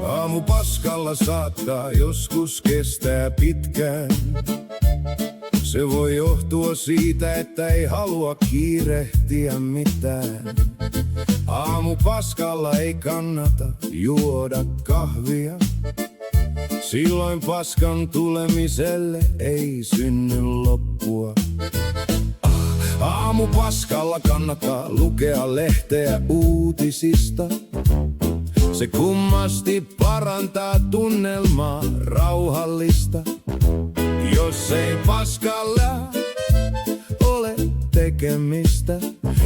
Aamupaskalla saattaa joskus kestää pitkään. Se voi johtua siitä, että ei halua kiirehtiä mitään. Aamupaskalla ei kannata juoda kahvia. Silloin paskan tulemiselle ei synny loppua. Aamupaskalla kannattaa lukea lehteä uutisista. Se kummasti parantaa tunnelmaa, rauhallista. Jos ei paskalla ole tekemistä,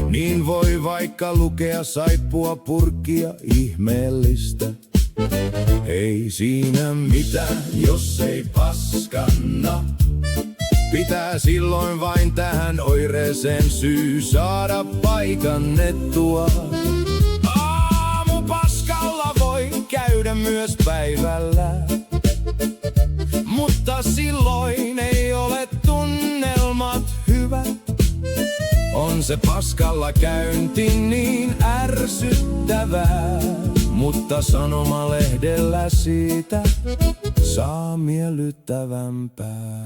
niin voi vaikka lukea saippua purkkia ihmeellistä. Ei siinä mitään, jos ei paskanna. Pitää silloin vain tähän oireeseen syy saada paikannettua. Aamupaskalla voi käydä myös päivällä, mutta silloin ei ole tunnelmat hyvät. On se paskalla käynti niin ärsyttävää, mutta sanomalehdellä siitä saa miellyttävämpää.